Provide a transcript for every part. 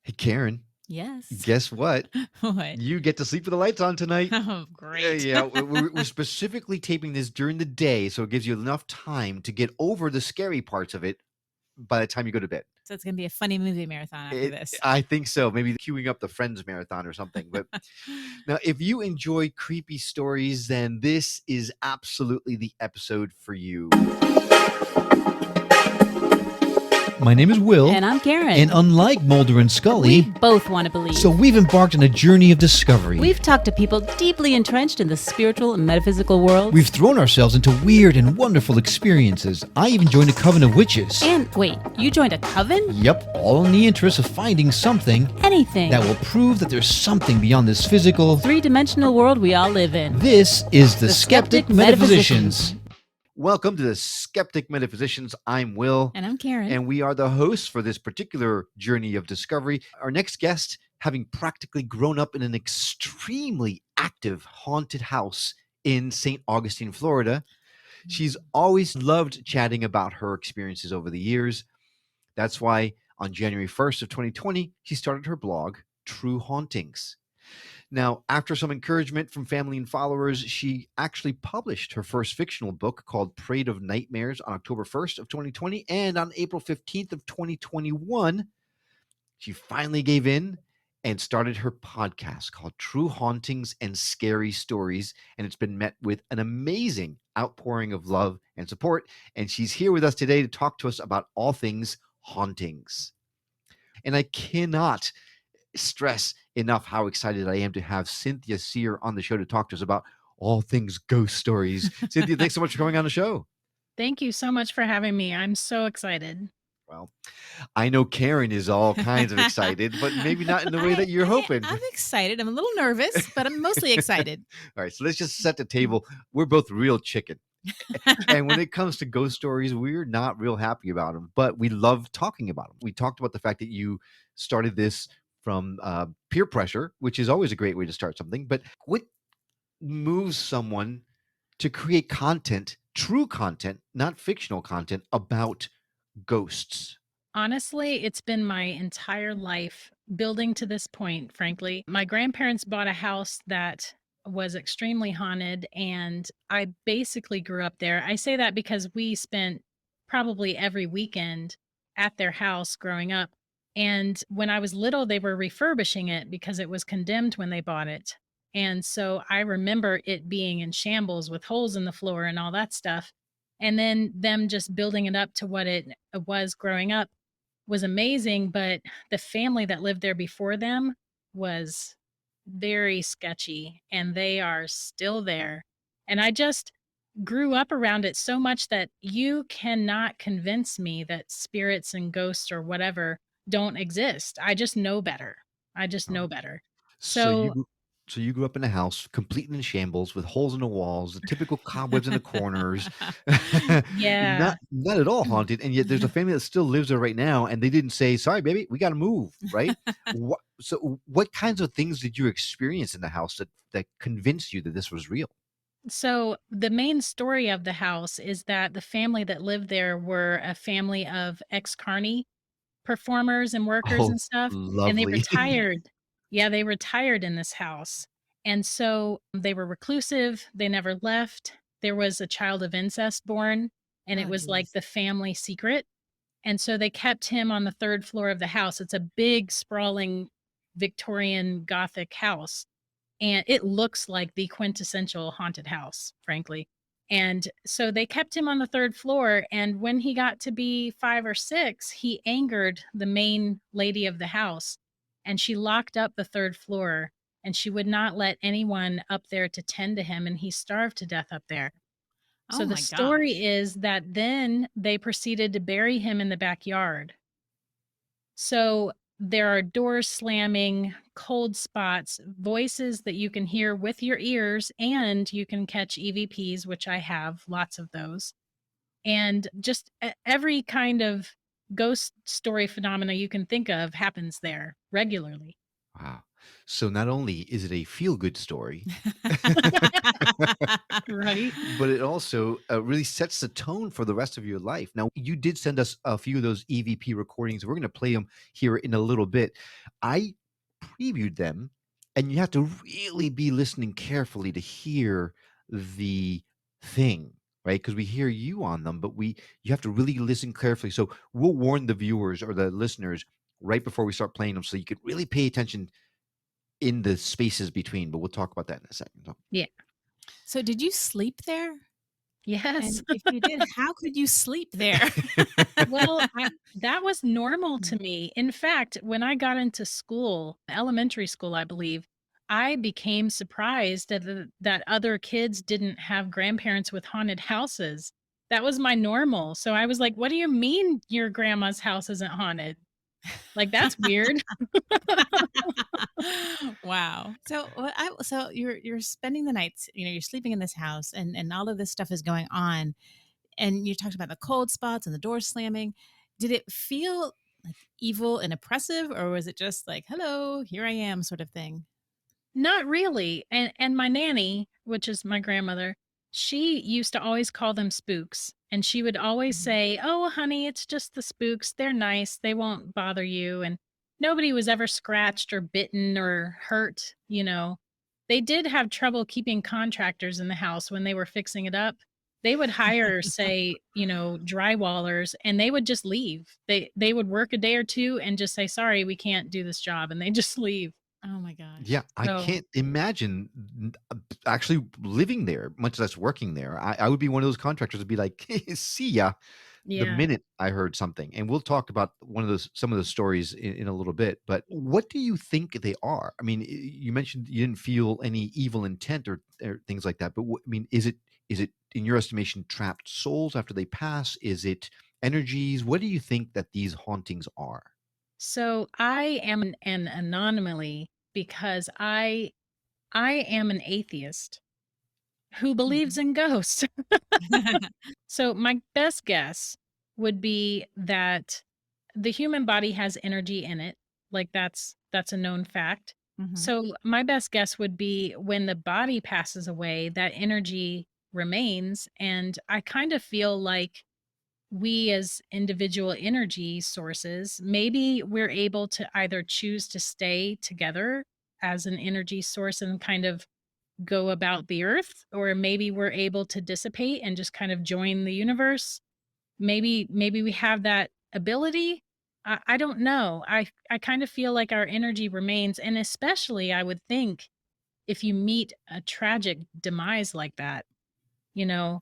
Hey, Karen, Yes. guess what? What? You get to sleep with the lights on tonight. Oh, great. Yeah, we're specifically taping this during the day, so it gives you enough time to get over the scary parts of it by the time you go to bed. So it's gonna be a funny movie marathon after It, this. I think so. Maybe queuing up the Friends marathon or something. But now, if you enjoy creepy stories, then this is absolutely the episode for you. My name is Will. And I'm Karen. And unlike Mulder and Scully, we both want to believe. so we've embarked on a journey of discovery. We've talked to people deeply entrenched in the spiritual and metaphysical world. We've thrown ourselves into weird and wonderful experiences. I even joined a coven of witches. And wait, you joined a coven? Yep, all in the interest of finding something Anything. that will prove that there's something beyond this physical, three-dimensional world we all live in. This is the Skeptic Skeptic Metaphysicians. Welcome to the Skeptic Metaphysicians. I'm Will. And I'm Karen. And we are the hosts for this particular journey of discovery. Our next guest, having practically grown up in an extremely active haunted house in St. Augustine, Florida, she's always loved chatting about her experiences over the years. That's why on January 1st of 2020, she started her blog, True Hauntings. Now, after some encouragement from family and followers, she actually published her first fictional book called Parade of Nightmares on October 1st of 2020. And on April 15th of 2021, she finally gave in and started her podcast called True Hauntings and Scary Stories. And it's been met with an amazing outpouring of love and support. And she's here with us today to talk to us about all things hauntings. And I cannot stress enough how excited I am to have Cynthia Seer on the show to talk to us about all things ghost stories. Cynthia, thanks so much for coming on the show. Thank you so much for having me. I'm so excited. Well, I know Karen is all kinds of excited, but maybe not in the way that you're hoping. I'm excited. I'm a little nervous, but I'm mostly excited. All right, so let's just set the table. We're both real chicken. And when it comes to ghost stories, we're not real happy about them, but we love talking about them. We talked about the fact that you started this from peer pressure, which is always a great way to start something. But what moves someone to create content, true content, not fictional content, about ghosts? Honestly, it's been my entire life building to this point, frankly. My grandparents bought a house that was extremely haunted, and I basically grew up there. I say that because we spent probably every weekend at their house growing up. And when I was little, they were refurbishing it because it was condemned when they bought it. And so I remember it being in shambles with holes in the floor and all that stuff. And then them just building it up to what it was growing up was amazing. But the family that lived there before them was very sketchy, and they are still there. And I just grew up around it so much that you cannot convince me that spirits and ghosts or whatever don't exist. I just know better. I just know better. So So you grew up in a house complete in shambles with holes in the walls, the typical cobwebs in the corners. yeah. Not at all haunted, and yet there's a family that still lives there right now, and they didn't say, "Sorry, baby, we got to move." Right? What kinds of things did you experience in the house that convinced you that this was real? So the main story of the house is that the family that lived there were a family of ex-carny performers and workers Oh, and stuff, and they lovely. retired. Yeah, they retired in this house. And so they were reclusive, they never left. There was a child of incest born, and it Oh, was like geez. the family secret. And so they kept him on the 3rd floor of the house. It's a big, sprawling Victorian Gothic house, and it looks like the quintessential haunted house, frankly. And so they kept him on the 3rd floor, and when he got to be 5 or 6, he angered the main lady of the house, and she locked up the 3rd floor, and she would not let anyone up there to tend to him, and he starved to death up there. Oh So the my story gosh. is that then they proceeded to bury him in the backyard. So there are doors slamming, cold spots, voices that you can hear with your ears, and you can catch EVPs, which I have lots of those. And just every kind of ghost story phenomena you can think of happens there regularly. Wow. So not only is it a feel-good story, Right? but it also really sets the tone for the rest of your life. Now, you did send us a few of those EVP recordings. We're going to play them here in a little bit. I previewed them, and you have to really be listening carefully to hear the thing, right? Because we hear you on them, but you have to really listen carefully. So we'll warn the viewers or the listeners right before we start playing them, so you could really pay attention in the spaces between. But we'll talk about that in a second. So, Yeah. So did you sleep there? Yes. And if you did, how could you sleep there? Well, that was normal to me. In fact, when I got into school, elementary school, I believe, I became surprised that other kids didn't have grandparents with haunted houses. That was my normal. So I was like, "What do you mean your grandma's house isn't haunted? Like that's weird." Wow. So you're spending the nights, you're sleeping in this house and all of this stuff is going on. And you talked about the cold spots and the door slamming. Did it feel like evil and oppressive, or was it just like, hello, here I am sort of thing? Not really. And my nanny, which is my grandmother, she used to always call them spooks. And she would always Mhm. say, "Oh, honey, it's just the spooks. They're nice. They won't bother you." And nobody was ever scratched or bitten or hurt. They did have trouble keeping contractors in the house when they were fixing it up. They would hire, say, drywallers, and they would just leave. They would work a day or two and just say, "Sorry, we can't do this job." And they just leave. Oh my yeah, gosh. I So, can't imagine actually living there, much less working there. I would be one of those contractors to be like, "See ya," the yeah. minute I heard something. And we'll talk about some of the stories in a little bit. But what do you think they are? I mean, you mentioned you didn't feel any evil intent or things like that. But I mean, is it in your estimation trapped souls after they pass? Is it energies? What do you think that these hauntings are? So I am an anomaly because I am an atheist who believes Mhm. in ghosts. So my best guess would be that the human body has energy in it. Like that's a known fact. Mhm. So my best guess would be when the body passes away, that energy remains. And I kind of feel like we as individual energy sources, maybe we're able to either choose to stay together as an energy source and kind of go about the earth, or maybe we're able to dissipate and just kind of join the universe. Maybe we have that ability. I don't know. I kind of feel like our energy remains, and especially I would think if you meet a tragic demise like that, you know,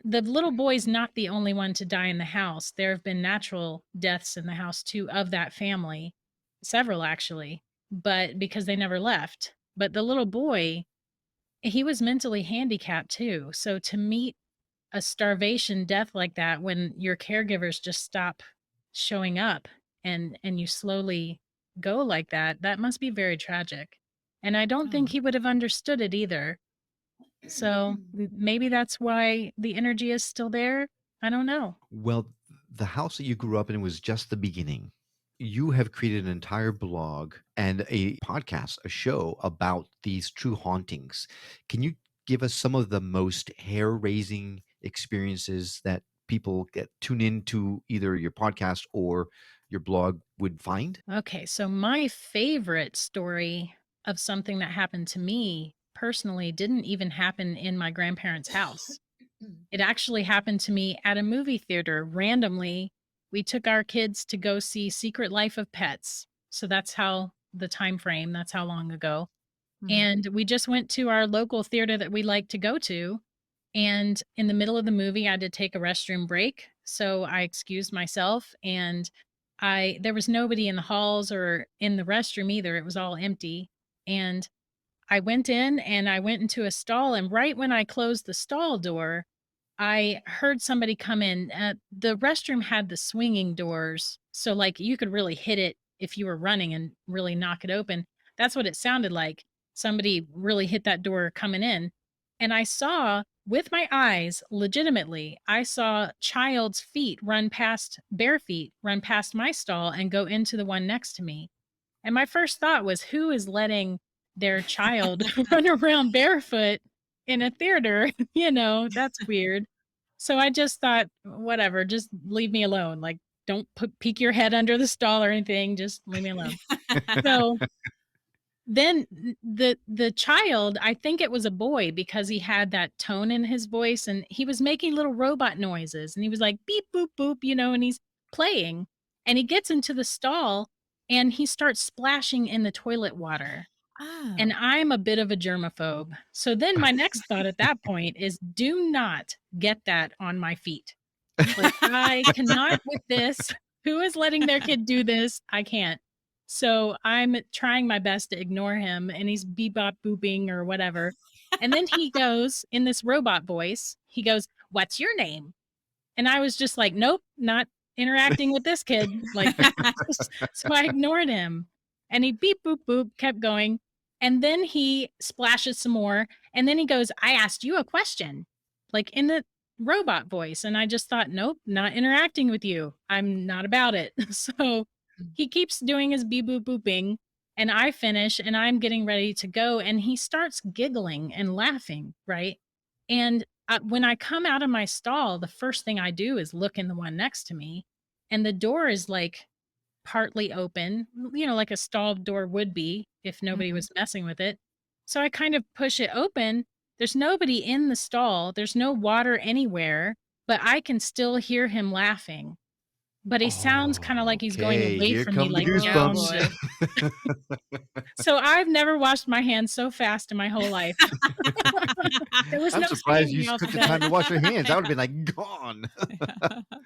the little boy's not the only one to die in the house. There have been natural deaths in the house too of that family, several actually, but because they never left. But the little boy, he was mentally handicapped too. So to meet a starvation death like that when your caregivers just stop showing up and you slowly go like that, that must be very tragic. And I don't think Oh. he would have understood it either. So maybe that's why the energy is still there. I don't know. Well, the house that you grew up in was just the beginning. You have created an entire blog and a podcast, a show about these true hauntings. Can you give us some of the most hair-raising experiences that people get tune into either your podcast or your blog would find? Okay, so my favorite story of something that happened to me personally didn't even happen in my grandparents' house. It actually happened to me at a movie theater randomly. We took our kids to go see Secret Life of Pets. So that's how the time frame, that's how long ago. Mhm. And we just went to our local theater that we like to go to. And in the middle of the movie, I had to take a restroom break. So I excused myself and there was nobody in the halls or in the restroom either. It was all empty. And I went in and I went into a stall. And right when I closed the stall door, I heard somebody come in. The restroom had the swinging doors. So, like, you could really hit it if you were running and really knock it open. That's what it sounded like. Somebody really hit that door coming in. And I saw with my eyes, legitimately, I saw child's feet run past, bare feet run past my stall and go into the one next to me. And my first thought was, who is letting their child run around barefoot in a theater? That's weird. So I just thought, whatever, just leave me alone. Like, don't peek your head under the stall or anything. Just leave me alone. So then the child, I think it was a boy because he had that tone in his voice and he was making little robot noises and he was like beep boop boop, and he's playing and he gets into the stall and he starts splashing in the toilet water. And Oh. I'm a bit of a germaphobe. So then my next thought at that point is do not get that on my feet. Like, I cannot with this. Who is letting their kid do this? I can't. So I'm trying my best to ignore him and he's bebop booping or whatever. And then he goes in this robot voice, he goes, "What's your name?" And I was just like, nope, not interacting with this kid. Like, so I ignored him and he beep, boop, boop, kept going. And then he splashes some more. And then he goes, "I asked you a question," like in the robot voice. And I just thought, nope, not interacting with you. I'm not about it. So he keeps doing his beep, boop, booping. And I finish and I'm getting ready to go. And he starts giggling and laughing. Right. And when I come out of my stall, the first thing I do is look in the one next to me, and the door is like partly open, like a stall door would be if nobody Mhm. was messing with it. So I kind of push it open. There's nobody in the stall, there's no water anywhere, but I can still hear him laughing. But he sounds kind of like he's going Okay, away here from me, come the like Oh down. goosebumps. boy. So I've never washed my hands so fast in my whole life. There was I'm no surprised saving you me off took of the time that. to wash your hands. I would have been like, gone.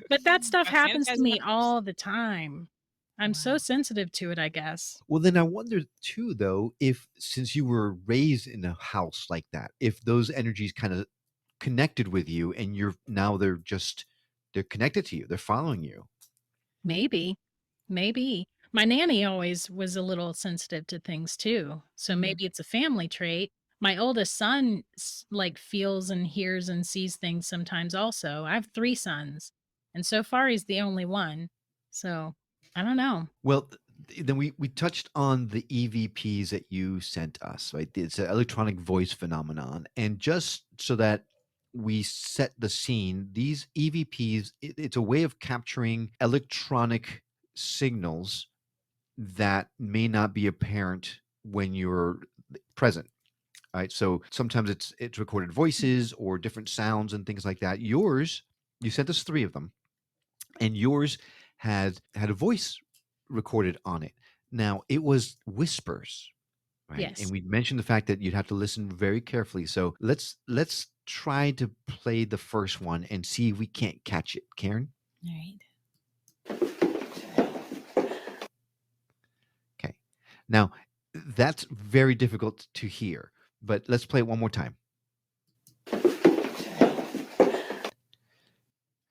But that stuff Wash your hands, happens guys, to and me lepers. all the time. I'm so Wow. sensitive to it, I guess. Well, then I wonder too, though, if since you were raised in a house like that, if those energies kind of connected with you and they're connected to you, they're following you. Maybe. Maybe. My nanny always was a little sensitive to things too. So Mhm. maybe it's a family trait. My oldest son like feels and hears and sees things sometimes also. I have 3 sons, and so far he's the only one. So, I don't know. Well, then we touched on the EVPs that you sent us, right? It's an electronic voice phenomenon, and just so that we set the scene, these EVPs, it's a way of capturing electronic signals that may not be apparent when you're present. Right. So sometimes it's recorded voices or different sounds and things like that. Yours, you sent us 3 of them, and yours had a voice recorded on it. Now it was whispers, right? And Yes. we mentioned the fact that you'd have to listen very carefully. So let's try to play the first one and see if we can't catch it. Karen? All right. Okay. Now that's very difficult to hear, but let's play it one more time.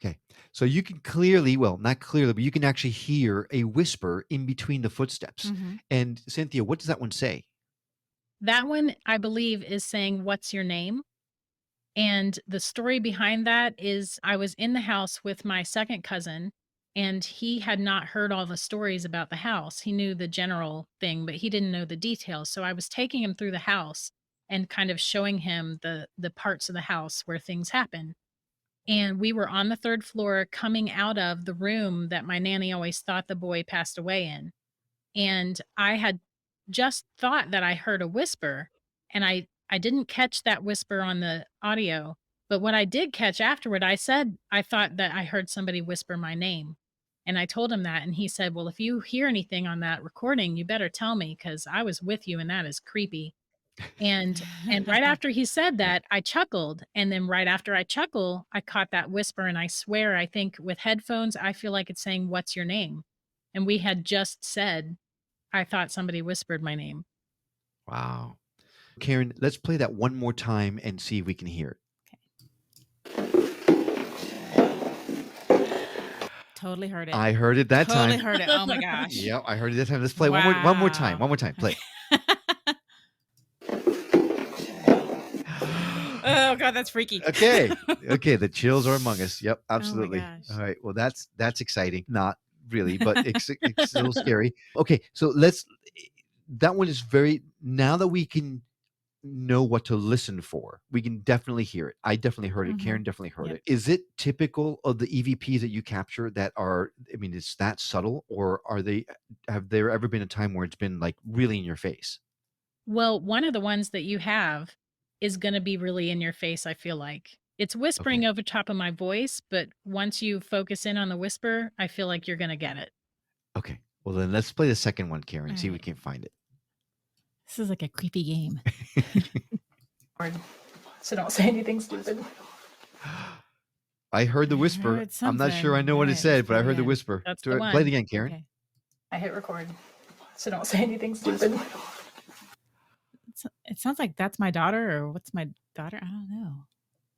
Okay. So you can clearly, well, not clearly, but you can actually hear a whisper in between the footsteps. Mhm. And Cynthia, what does that one say? That one, I believe, is saying, "What's your name?" And the story behind that is I was in the house with my second cousin, and he had not heard all the stories about the house. He knew the general thing, but he didn't know the details. So I was taking him through the house and kind of showing him the parts of the house where things happen. And we were on the 3rd floor coming out of the room that my nanny always thought the boy passed away in. And I had just thought that I heard a whisper, and I didn't catch that whisper on the audio, but what I did catch afterward, I said I thought that I heard somebody whisper my name, and I told him that, and he said, "Well, if you hear anything on that recording, you better tell me because I was with you, and that is creepy." And right after he said Yeah. that, I chuckled, and then right after I chuckle, I caught that whisper, and I swear, I think with headphones, I feel like it's saying, "What's your name?" And we had just said I thought somebody whispered my name. Wow. Karen, let's play that one more time and see if we can hear it. Totally heard it. I heard it that Totally time. heard it. Oh my gosh. Yep, I heard it that time. Let's play one more time. Wow. One more time. Play. Oh god, that's freaky. Okay. Okay, the chills are among us. Yep, absolutely. gosh. All right. Well, that's exciting. Not really, but it's still scary. Okay, so let's that one is very now that we can know what to listen for. We can definitely hear it. I definitely heard it. Karen definitely heard Yep. it. Is it typical of the EVPs that you capture that are, I mean, it's that subtle, or have there ever been a time where it's been like really in your face? Well, one of the ones that you have is gonna be really in your face, I feel like. It's whispering Okay. over top of my voice, but once you focus in on the whisper, I feel like you're gonna get it. Okay. Well, then let's play the second one, Karen. All See if we right. can find This is like a creepy game. it. So don't say anything stupid. I heard the I whisper. heard I'm not sure I something. know All what it right, let's said, but play I it heard the again. whisper. That's the Play it one. again, Karen. Okay. I hit record. So don't say anything stupid. It sounds like that's my daughter, or what's my daughter? I don't know.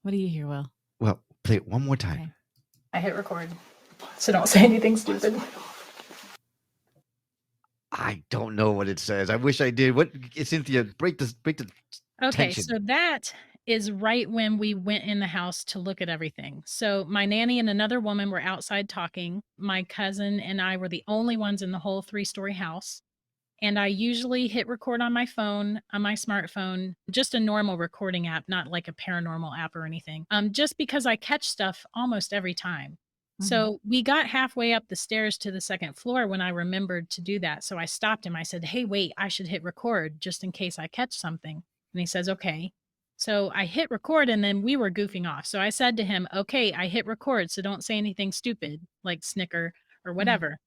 What do you hear, Will? Well, play it one more time. Okay. I hit record. So don't say anything stupid. I don't know what it says. I wish I did. What, Cynthia? Break the Okay, tension. so that is right when we went in the house to look at everything. So my nanny and another woman were outside talking. My cousin and I were the only ones in the whole 3-story house. And I usually hit record on my phone, on my smartphone, just a normal recording app, not like a paranormal app or anything. Just because I catch stuff almost every time. So we got halfway up the stairs to the second floor when I remembered to do that. So I stopped him. I said, "Hey, wait, I should hit record just in case I catch something." And he says, "Okay." So I hit record and then we were goofing off. So I said to him, "Okay, I hit record. So don't say anything stupid like snicker or whatever."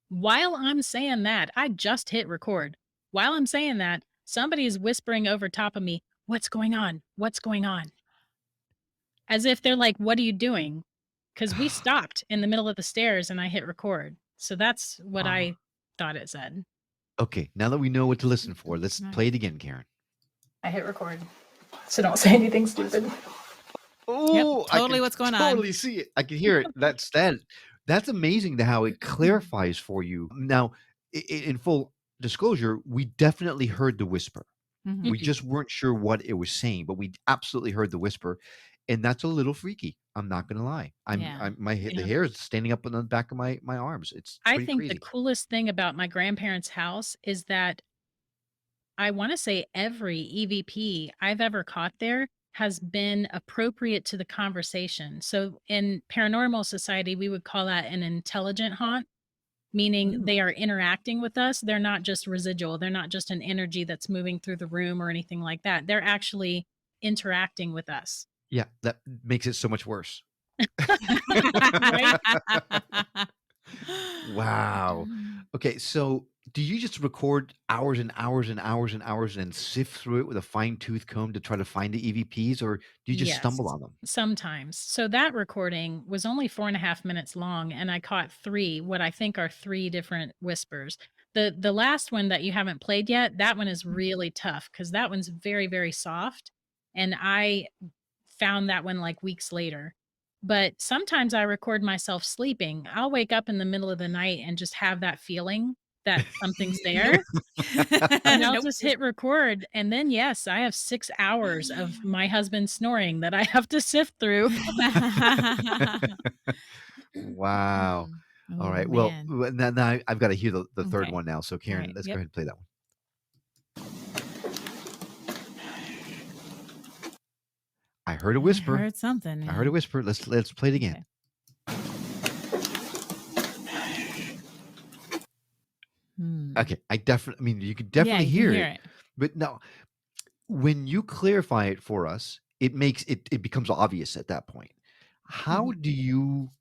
While I'm saying that, I just hit record. While I'm saying that, somebody is whispering over top of me, "What's going on? What's going on?" As if they're like, "What are you doing?" Because we stopped in the middle of the stairs and I hit record. So that's what Ah. I thought it said. Okay, now that we know what to listen for, let's Right. play it again, Karen. I hit record. So don't say anything stupid. Oh, totally I what's can going on. totally see it. I can hear it. That's amazing to how it clarifies for you. Now, in full disclosure, we definitely heard the whisper. Mhm. We just weren't sure what it was saying, but we absolutely heard the whisper, and that's a little freaky. I'm not gonna lie. Yeah. The Yeah. hair is standing up on the back of my arms. It's I pretty think the crazy. coolest thing about my grandparents' house is that I want to say every EVP I've ever caught there has been appropriate to the conversation. So in paranormal society, we would call that an intelligent haunt, meaning they are interacting with us. They're not just residual, they're not just an energy that's moving through the room or anything like that. They're actually interacting with us. Yeah, that makes it so much worse. Right? Wow. Okay, so do you just record hours and hours and hours and hours and sift through it with a fine-tooth comb to try to find the EVPs, or do you just stumble Yes, on them? sometimes. So that recording was only 4.5 minutes long, and I caught three, what I think are three different whispers. The last one that you haven't played yet, that one is really tough because that one's very, very soft. And I found that one like weeks later. But sometimes I record myself sleeping. I'll wake up in the middle of the night and just have that feeling that something's there. And I'll Nope. just hit record, and then, yes, I have 6 hours of my husband snoring that I have to sift through. Wow. All Oh, right. Well, man. now I've got to hear the third Okay. one now. So All Karen, right. let's go Yep. ahead and play that one. I heard a I whisper. heard something. I heard a whisper. Let's play it again. Okay. I mean, you could definitely Yeah, you hear can it. hear it. But no, when you clarify it for us, it becomes obvious at that point. How Mhm. do you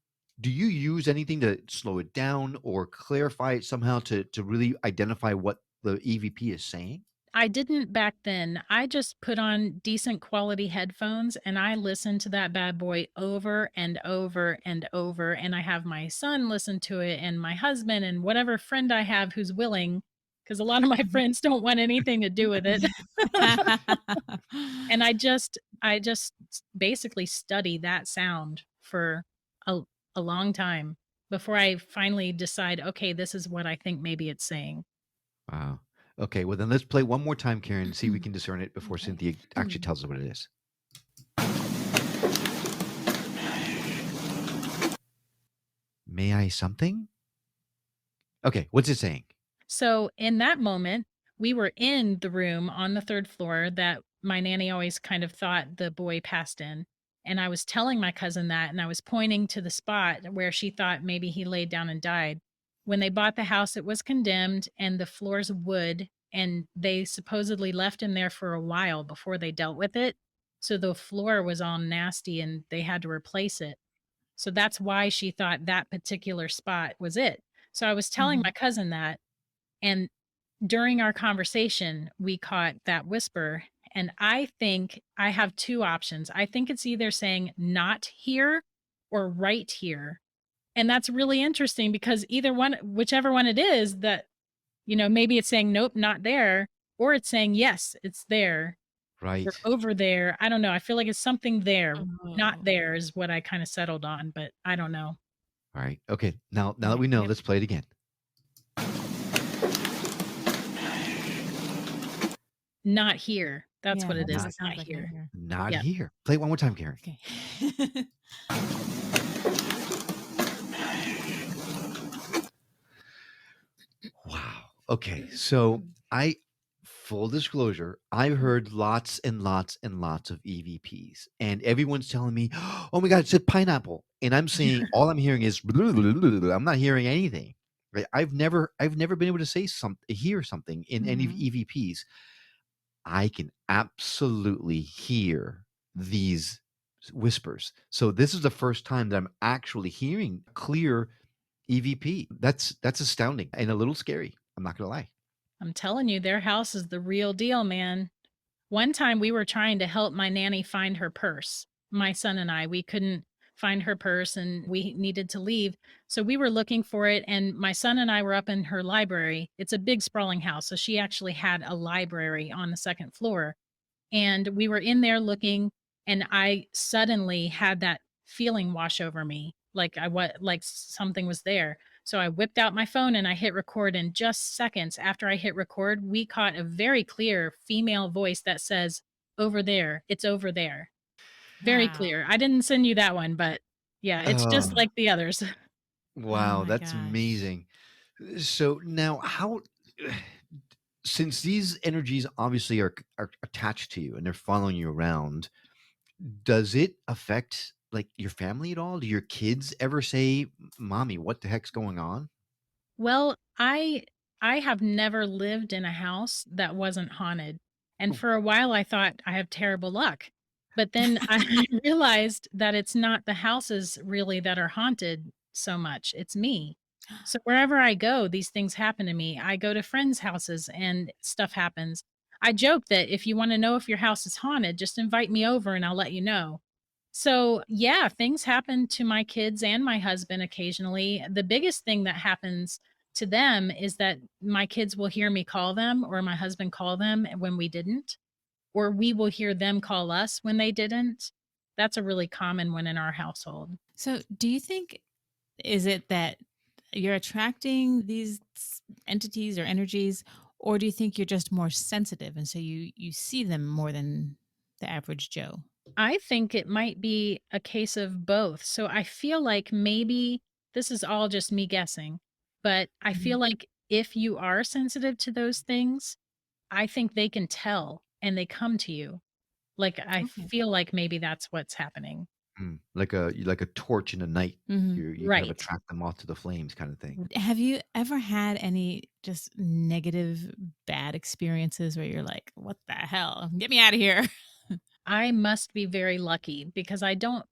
use anything to slow it down or clarify it somehow to really identify what the EVP is saying? I didn't back then. I just put on decent quality headphones and I listen to that bad boy over and over and over. And I have my son listen to it and my husband and whatever friend I have who's willing, because a lot of my friends don't want anything to do with it. And I just basically study that sound for a, a long time before I finally decide, okay, this is what I think maybe it's saying. Wow. Okay, well then let's play one more time, Karen, and see if we can discern it before Okay. Cynthia actually tells us what it is. May I something? Okay, what's it saying? So in that moment, we were in the room on the third floor that my nanny always kind of thought the boy passed in. And I was telling my cousin that, and I was pointing to the spot where she thought maybe he laid down and died. When they bought the house, it was condemned and the floor's wood, and they supposedly left him there for a while before they dealt with it. So the floor was all nasty and they had to replace it. So that's why she thought that particular spot was it. So I was telling Mhm. my cousin that, and during our conversation, we caught that whisper. And I think I have two options. I think it's either saying not here or right here. And that's really interesting because either one, whichever one it is, that, maybe it's saying, nope, not there, or it's saying, yes, it's there. We're Right. over there. I don't know. I feel like it's something there. Not Oh, there is what I kind of settled on, but I don't know. All right. Okay. Now that right. we know, Yep. let's play it again. Not here. That's Yeah, what it is. that's what Not it It's not sounds like not here. here. not Yeah. here. Play it one more time, Karen. Okay. Wow. Okay. So I full disclosure, I've heard lots and lots and lots of EVPs, and everyone's telling me, "Oh my God, it's a pineapple," and I'm saying all I'm hearing is I'm not hearing anything. Right? I've never been able to hear something in any Mhm. EVPs. I can absolutely hear these whispers. So this is the first time that I'm actually hearing clear EVP. That's astounding and a little scary. I'm not gonna lie. I'm telling you, their house is the real deal, man. One time we were trying to help my nanny find her purse. My son and I, we couldn't find her purse and we needed to leave. So we were looking for it. And my son and I were up in her library. It's a big, sprawling house. So she actually had a library on the second floor. And we were in there looking, and I suddenly had that feeling wash over me, like like something was there. So I whipped out my phone and I hit record, and just seconds after I hit record, we caught a very clear female voice that says, "Over there, it's over there." Very Wow. clear. I didn't send you that one, but yeah, it's just Oh, like the others. Oh wow, my that's gosh. amazing. So now how since these energies obviously are attached to you and they're following you around, does it affect like your family at all? Do your kids ever say, "Mommy, what the heck's going on?" Well, I have never lived in a house that wasn't haunted. And Oh, for a while I thought I have terrible luck. But then I realized that it's not the houses really that are haunted so much. It's me. So wherever I go, these things happen to me. I go to friends' houses and stuff happens. I joke that if you want to know if your house is haunted, just invite me over and I'll let you know. So, yeah, things happen to my kids and my husband occasionally. The biggest thing that happens to them is that my kids will hear me call them or my husband call them when we didn't, or we will hear them call us when they didn't. That's a really common one in our household. So, do you think is it that you're attracting these entities or energies, or do you think you're just more sensitive and so you see them more than the average Joe? I think it might be a case of both. So I feel like maybe this is all just me guessing, but I Mhm. feel like if you are sensitive to those things, I think they can tell and they come to you. Like, I Okay. feel like maybe that's what's happening. like a torch in the night. Mhm. You kind of Right. attract them off to the flames kind of thing. Have you ever had any just negative, bad experiences where you're like, "What the hell? Get me out of here." I must be very lucky because I don't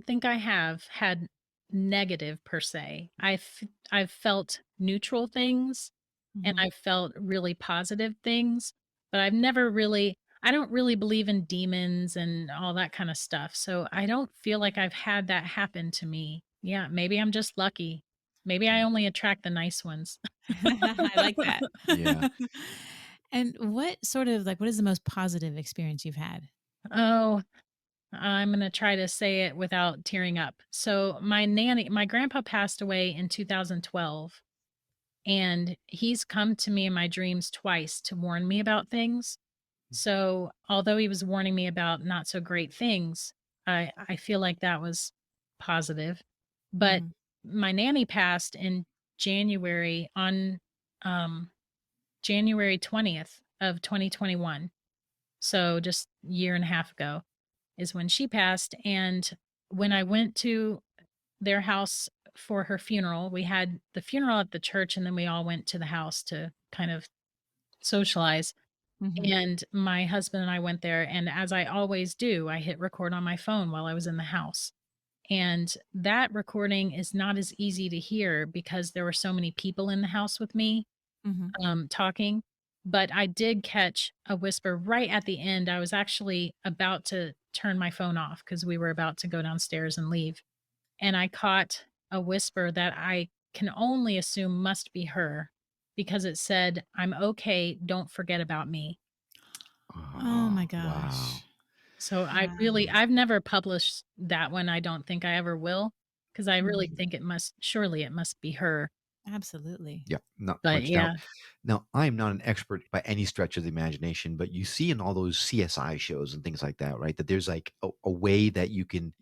think I have had negative per se. I've felt neutral things and Mhm. I've felt really positive things, but I've never really I don't really believe in demons and all that kind of stuff. So I don't feel like I've had that happen to me. Yeah, maybe I'm just lucky. Maybe I Mm, only attract the nice ones. I like that. yeah. And what is the most positive experience you've had? Oh, I'm gonna try to say it without tearing up. So my grandpa passed away in 2012, and he's come to me in my dreams twice to warn me about things. So although he was warning me about not so great things, I feel like that was positive. But Mhm. my nanny passed in January on um January 20th of 2021. So just a year and a half ago is when she passed. And when I went to their house for her funeral, we had the funeral at the church and then we all went to the house to kind of socialize. Mhm. And my husband and I went there. And as I always do, I hit record on my phone while I was in the house. And that recording is not as easy to hear because there were so many people in the house with me Mhm. talking. But I did catch a whisper right at the end. I was actually about to turn my phone off because we were about to go downstairs and leave. And I caught a whisper that I can only assume must be her because it said, "I'm okay. Don't forget about me." Oh my Oh, gosh. wow. So Wow. I've never published that one. I don't think I ever will because I really Mhm. think surely it must be her. Absolutely. Yeah, not But much doubt. yeah, Now, I am not an expert by any stretch of the imagination, but you see in all those CSI shows and things like that, right? That there's like a way that you can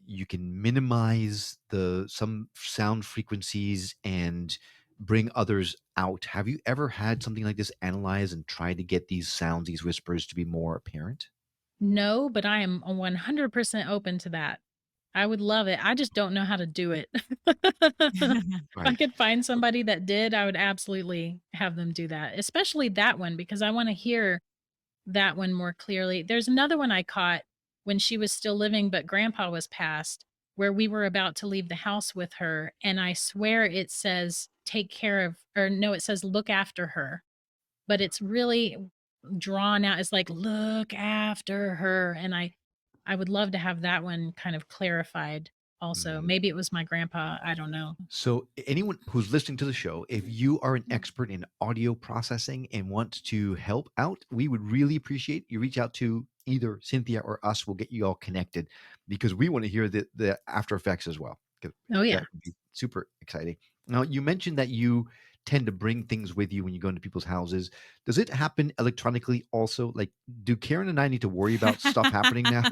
minimize the some sound frequencies and bring others out. Have you ever had something like this analyzed and tried to get these sounds, these whispers to be more apparent? no, but I am 100% open to that. I would love it. I just don't know how to do it. If I Right. could find somebody that did, I would absolutely have them do that, especially that one because I want to hear that one more clearly. There's another one I caught when she was still living, but grandpa was passed, where we were about to leave the house with her. And I swear it says, take care of, or no, it says, look after her. But it's really drawn out. It's like, look after her. And I would love to have that one kind of clarified also. Mhm. Maybe it was my grandpa. I don't know. So, anyone who's listening to the show, if you are an expert in audio processing and want to help out, we would really appreciate you reach out to either Cynthia or us. We'll get you all connected because we want to hear the after effects as well. 'Cause Oh, yeah. that would be super exciting. Now, you mentioned that you tend to bring things with you when you go into people's houses. Does it happen electronically also? Like, do Karen and I need to worry about stuff happening now?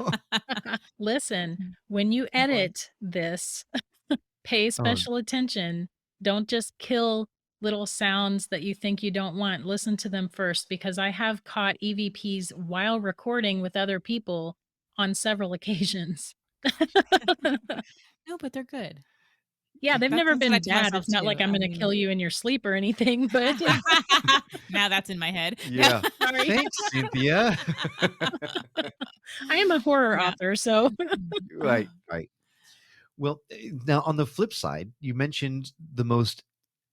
Listen, when you Oh boy. edit this, pay Oh, special attention. Don't just kill little sounds that you think you don't want. Listen to them first because I have caught EVPs while recording with other people on several occasions. No, but they're good. Yeah, they've That's never something I been tell bad. myself It's not too. like I'm I gonna mean, kill you in your sleep or anything, but now that's in my head. No. yeah. sorry. Thanks, Cynthia. I am a horror Yeah. author, so Right, right. Well, now on the flip side, you mentioned the most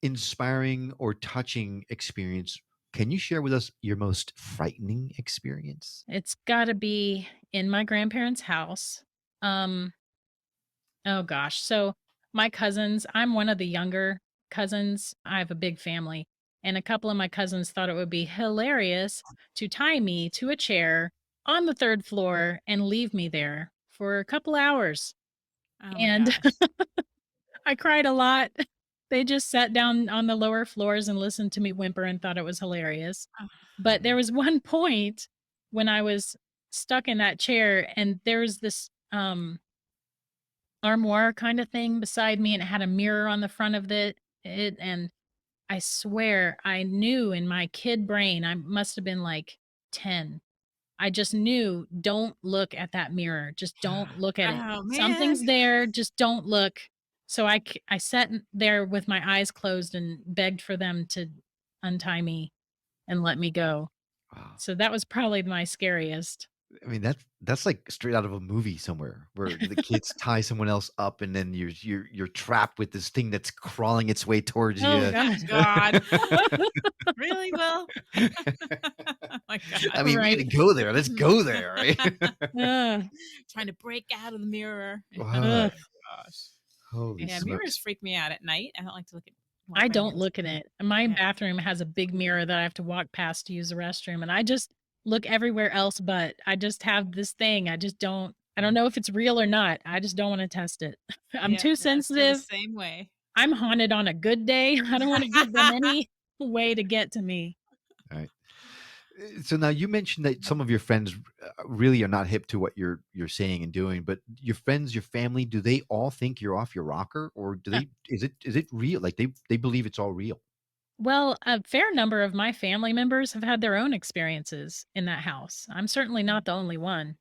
inspiring or touching experience. Can you share with us your most frightening experience? it's gotta be in my grandparents' house. Um, Oh gosh. So my cousins, I'm one of the younger cousins. I have a big family. And a couple of my cousins thought it would be hilarious to tie me to a chair on the third floor and leave me there for a couple hours. Oh my And gosh. I cried a lot. They just sat down on the lower floors and listened to me whimper and thought it was hilarious. Oh, But there was one point when I was stuck in that chair and there was this armoire kind of thing beside me, and it had a mirror on the front of it, and I swear I knew in my kid brain, I must have been like 10. I just knew, "Don't look at that mirror. Just don't look at it. oh man. Something's there, just don't look." So I sat there with my eyes closed and begged for them to untie me and let me go. Wow. So that was probably my scariest. I mean, that's like straight out of a movie somewhere where the kids tie someone else up and then you're trapped with this thing that's crawling its way towards Oh you. god. God. Really? Well, oh my I God. mean, we Right. got to go there. Let's go there, right? Ugh, Trying to break out of the mirror. Oh Wow. ugh. my gosh. Holy Yeah, smokes. mirrors freak me out at night. I don't like to walk I by don't mirrors look in at night. it. My Yeah. bathroom has a big mirror that I have to walk past to use the restroom, and I just look everywhere else but. I just have this thing. I don't know if it's real or not. I just don't wanna test it. I'm Yeah, too no, I feel the sensitive. same way. I'm haunted on a good day. I don't wanna give them any way to get to me. All right. So now you mentioned that some of your friends really are not hip to what you're saying and doing, but your friends, your family, do they all think you're off your rocker, or do they? Is it real? Like they believe it's all real? Well, a fair number of my family members have had their own experiences in that house. I'm certainly not the only one.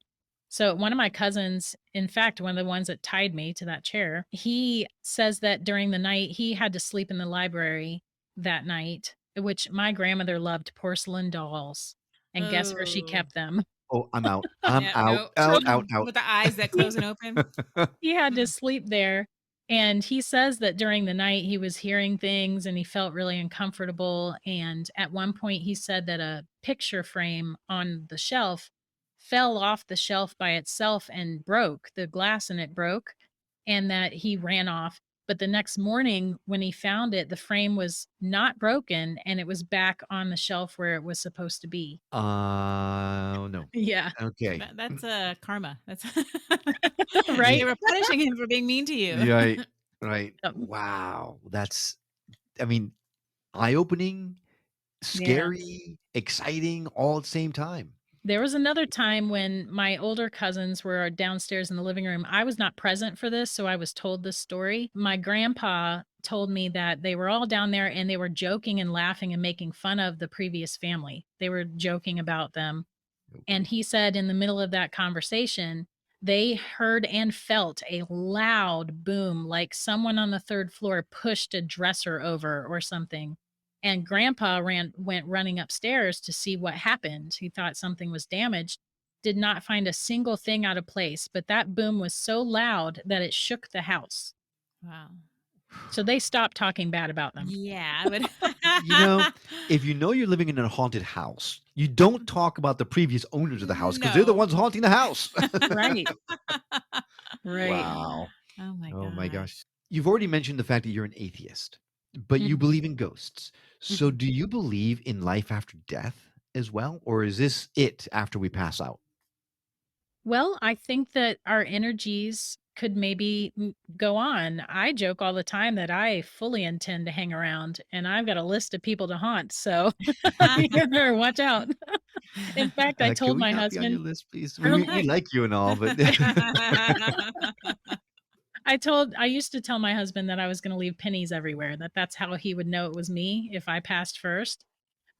So, one of my cousins, in fact, one of the ones that tied me to that chair, he says that during the night he had to sleep in the library that night, which my grandmother loved porcelain dolls. And guess where she Oh. kept them? Oh, I'm out. I'm Yeah, out, no. out, out, out. With the eyes that He close and open. he had to Mm. sleep there, and he says that during the night he was hearing things and he felt really uncomfortable, and at one point he said that a picture frame on the shelf fell off the shelf by itself and broke, the glass in it broke, and that he ran off. But the next morning when he found it, the frame was not broken and it was back on the shelf where it was supposed to be. No. Yeah. Okay. That's karma. That's Yeah, Right? they were punishing him for being mean to you. right, right. Um, Wow. That's, I mean, eye-opening, yeah. scary, exciting, all at the same time. There was another time when my older cousins were downstairs in the living room. I was not present for this, so I was told this story. My grandpa told me that they were all down there and they were joking and laughing and making fun of the previous family. They were joking about them. Oh And boy. he said in the middle of that conversation, they heard and felt a loud boom, like someone on the third floor pushed a dresser over or something. And grandpa went running upstairs to see what happened. He thought something was damaged, did not find a single thing out of place, but that boom was so loud that it shook the house. Wow. So they stopped talking bad about them. Yeah, but You know, if you know you're living in a haunted house, you don't talk about the previous owners of the house because they're the no. ones haunting the house. Right. Right. Wow. Oh my Oh my gosh. gosh. You've already mentioned the fact that you're an atheist, but you Mhm. believe in ghosts. So Mhm. do you believe in life after death as well? Or is this it after we pass out? Well, I think that our energies could maybe go on. I joke all the time that I fully intend to hang around and I've got a list of people to haunt. So you better watch out. In fact, I Can told we my not be on your husband list, please? We early. like you and all, but I used to tell my husband that I was going to leave pennies everywhere, that that's how he would know it was me if I passed first.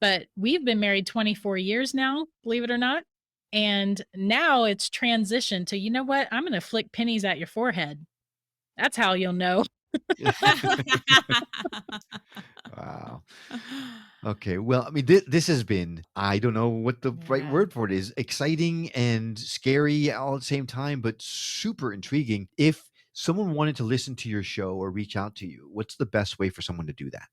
But we've been married 24 years now, believe it or not. And now it's transitioned to, you know what? I'm going to flick pennies at your forehead. That's how you'll know. wow. Okay. Well, I mean, this has been, I don't know what the right Yeah. word for it is, exciting and scary all at the same time, but super intriguing. If someone wanted to listen to your show or reach out to you, what's the best way for someone to do that?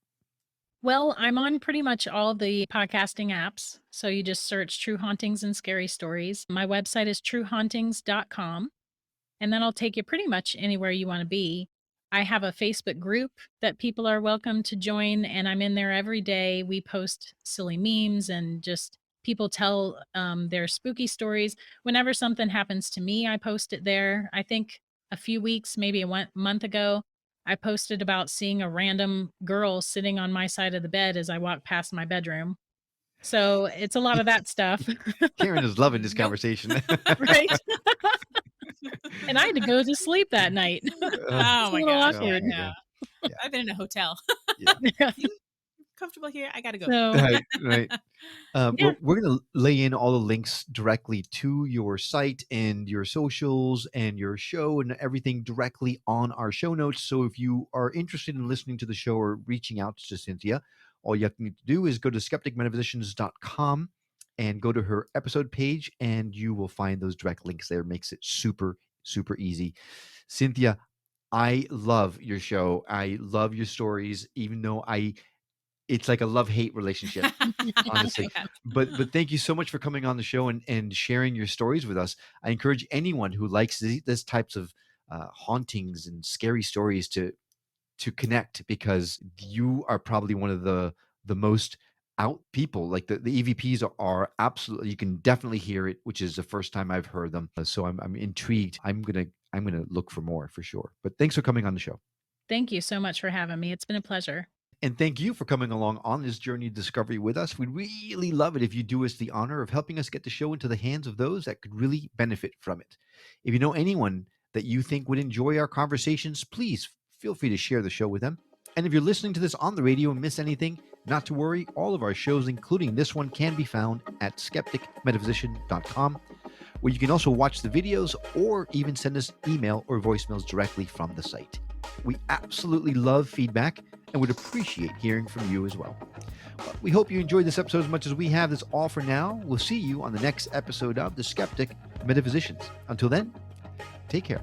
Well, I'm on pretty much all the podcasting apps. So you just search True Hauntings and Scary Stories. My website is truehauntings.com. And then I'll take you pretty much anywhere you want to be. I have a Facebook group that people are welcome to join, and I'm in there every day. We post silly memes and just people tell their spooky stories. Whenever something happens to me, I post it there. I think a few weeks, maybe month ago, I posted about seeing a random girl sitting on my side of the bed as I walked past my bedroom. So it's a lot of that stuff, Karen is loving this Nope. conversation. right? And I had to go to sleep that night. Oh, Oh It's a my little gosh. oh awkward. my Yeah. God. Yeah. I've been in a hotel. Yeah. You comfortable here? I gotta go. So, Right. Right. yeah, Well, we're going to lay in all the links directly to your site and your socials and your show and everything directly on our show notes. So if you are interested in listening to the show or reaching out to Cynthia, all you have to need to do is go to skepticmetaphysicians.com and go to her episode page, and you will find those direct links there. Makes it super, super easy. Cynthia, I love your show. I love your stories, even though it's like a love-hate relationship, honestly. Yeah. But thank you so much for coming on the show and sharing your stories with us. I encourage anyone who likes this types of hauntings and scary stories to connect, because you are probably one of the most out people. Like the EVPs are absolutely, you can definitely hear it, which is the first time I've heard them. So I'm intrigued. I'm gonna look for more for sure. But thanks for coming on the show. thank you so much for having me. It's been a pleasure. And thank you for coming along on this journey of discovery with us. We'd really love it if you do us the honor of helping us get the show into the hands of those that could really benefit from it. If you know anyone that you think would enjoy our conversations, please feel free to share the show with them. And if you're listening to this on the radio and miss anything, Not to worry, all of our shows, including this one, can be found at skepticmetaphysician.com, where you can also watch the videos or even send us email or voicemails directly from the site. We absolutely love feedback and would appreciate hearing from you as well. We hope you enjoyed this episode as much as we have. That's all for now. We'll see you on the next episode of The Skeptic Metaphysicians. Until then, take care.